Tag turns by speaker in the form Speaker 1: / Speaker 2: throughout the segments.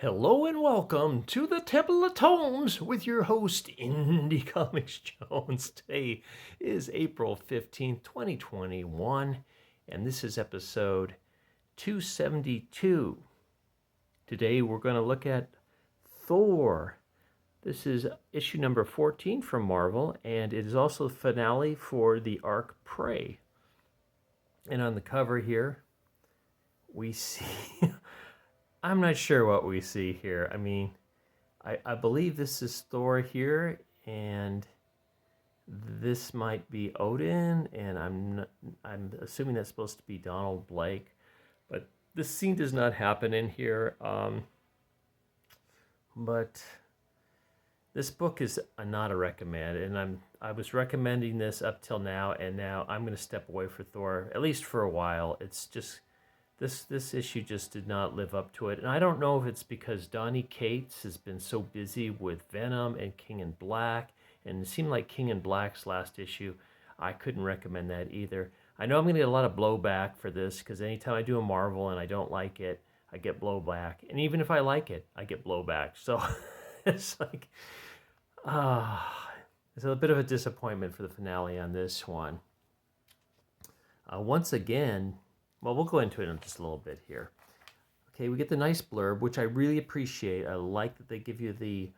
Speaker 1: Hello and welcome to the Temple of Tomes with your host, Indie Comics Jones. Today is April 15th, 2021, and this is episode 272. Today we're going to look at Thor. This is issue number 14 from Marvel, and it is also the finale for the arc Prey. And on the cover here, we see... I'm not sure what we see here. I mean, I believe this is Thor here, and this might be Odin, and I'm assuming that's supposed to be Donald Blake, but this scene does not happen in here. But this book is not a recommend, and I was recommending this up till now, and now I'm going to step away for Thor at least for a while. It's just. This issue just did not live up to it. And I don't know if it's because Donny Cates has been so busy with Venom and King in Black. And it seemed like King in Black's last issue, I couldn't recommend that either. I know I'm going to get a lot of blowback for this because anytime I do a Marvel and I don't like it, I get blowback. And even if I like it, I get blowback. So it's like, it's a bit of a disappointment for the finale on this one. Once again, well, we'll go into it in just a little bit here. Okay, we get the nice blurb, which I really appreciate. I like that they give you the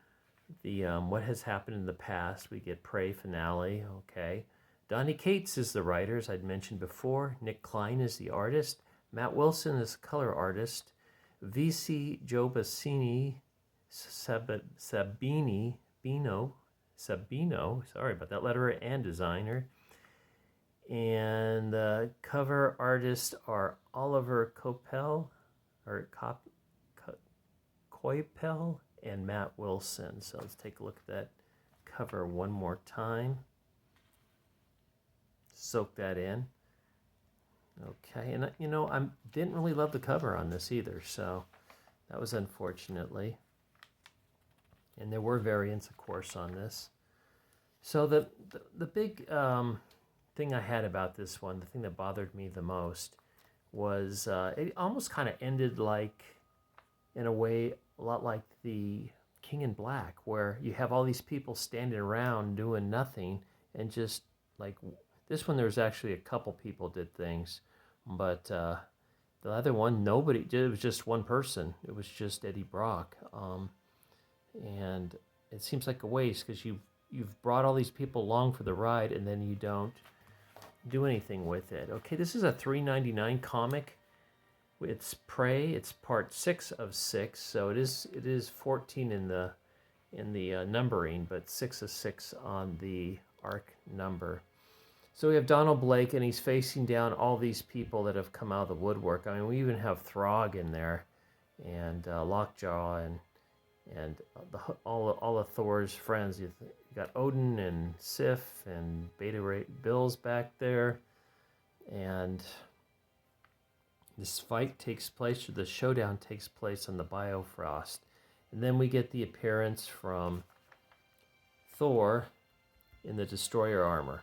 Speaker 1: what has happened in the past. We get Prey finale. Okay, Donny Cates is the writer, as I'd mentioned before. Nick Klein is the artist. Matt Wilson is the color artist. VC Jobasini Sabino, sorry about that, letterer and designer. And the cover artists are Oliver Coipel and Matt Wilson. So let's take a look at that cover one more time. Soak that in. Okay, and I didn't really love the cover on this either, so that was unfortunately. And there were variants, of course, on this. So the big thing I had about this one, the thing that bothered me the most, was it almost kind of ended like, in a way, a lot like the King in Black, where you have all these people standing around doing nothing, and just like this one, there was actually a couple people did things, but the other one, nobody did. It was just one person. It was just Eddie Brock, and it seems like a waste because you've brought all these people along for the ride, and then you don't do anything with it. Okay, this is a $3.99 comic. It's Prey. It's part 6 of 6, so it is 14 in the numbering, but 6 of 6 on the arc number. So we have Donald Blake, and he's facing down all these people that have come out of the woodwork. I mean, we even have Throg in there, and Lockjaw, and all of Thor's friends. You got Odin and Sif and Beta Ray Bill's back there, and this fight takes place, or the showdown takes place on the Biofrost, and then we get the appearance from Thor in the Destroyer armor,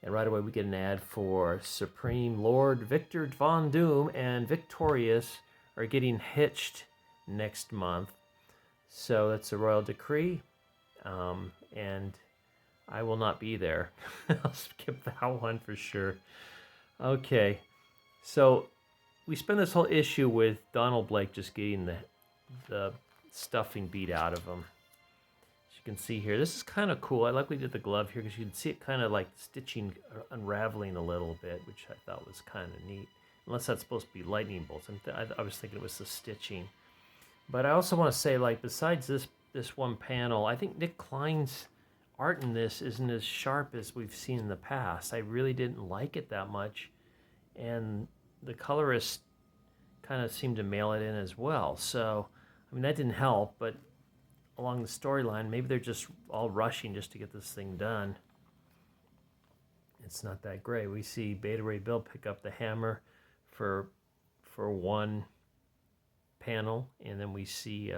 Speaker 1: and right away we get an ad for Supreme Lord Victor Von Doom and Victorious are getting hitched next month. So that's a royal decree, and I will not be there. I'll skip that one for sure. Okay, so we spend this whole issue with Donald Blake just getting the stuffing beat out of him. As you can see here, this is kind of cool. I like we did the glove here because you can see it kind of like stitching, unraveling a little bit, which I thought was kind of neat. Unless that's supposed to be lightning bolts. I was thinking it was the stitching. But I also want to say, like, besides this one panel, I think Nick Klein's art in this isn't as sharp as we've seen in the past. I really didn't like it that much, and the colorist kind of seemed to mail it in as well. So, I mean, that didn't help, but along the storyline, maybe they're just all rushing just to get this thing done. It's not that great. We see Beta Ray Bill pick up the hammer for one panel, and then we see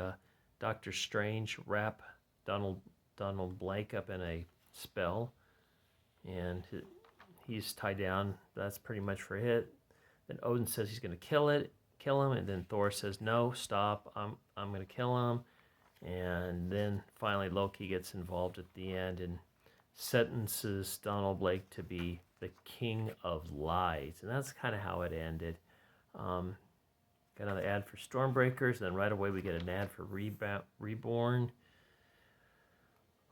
Speaker 1: Doctor Strange wrap Donald Blake up in a spell, and he's tied down. That's pretty much for it. Then Odin says he's going to kill it, kill him, and then Thor says, "No, stop! I'm going to kill him." And then finally Loki gets involved at the end and sentences Donald Blake to be the king of lies, and that's kind of how it ended. Got another ad for Stormbreakers, and then right away we get an ad for Reborn.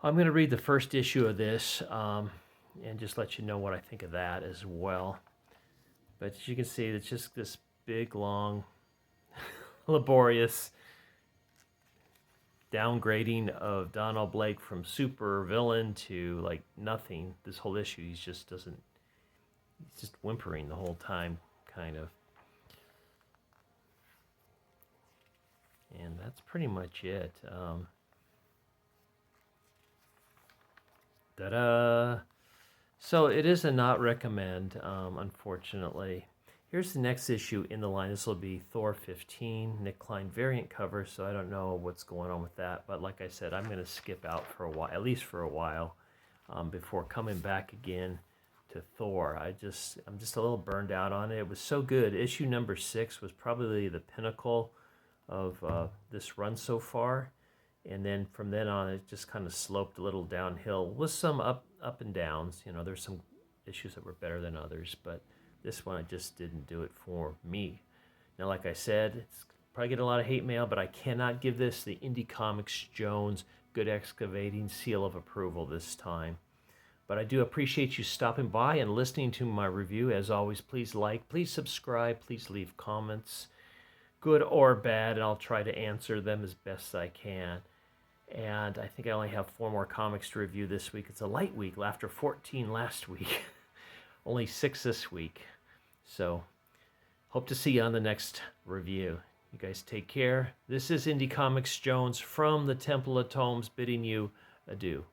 Speaker 1: I'm going to read the first issue of this and just let you know what I think of that as well. But as you can see, it's just this big, long, laborious downgrading of Donald Blake from super villain to like nothing. This whole issue, he's just whimpering the whole time, kind of. And that's pretty much it. Ta-da! So it is a not recommend, unfortunately. Here's the next issue in the line. This will be Thor 15, Nick Klein variant cover, so I don't know what's going on with that. But like I said, I'm going to skip out for a while, at least for a while, before coming back again to Thor. I'm just a little burned out on it. It was so good. Issue number 6 was probably the pinnacle of this run so far. And then from then on, it just kind of sloped a little downhill with some up and downs. You know, there's some issues that were better than others, but this one, it just didn't do it for me. Now, like I said, it's probably getting a lot of hate mail, but I cannot give this the Indie Comics Jones Good Excavating seal of approval this time. But I do appreciate you stopping by and listening to my review. As always, please like, please subscribe, please leave comments, good or bad, and I'll try to answer them as best I can. And I think I only have 4 more comics to review this week. It's a light week after 14 last week. Only 6 this week. So, hope to see you on the next review. You guys take care. This is Indie Comics Jones from the Temple of Tomes bidding you adieu.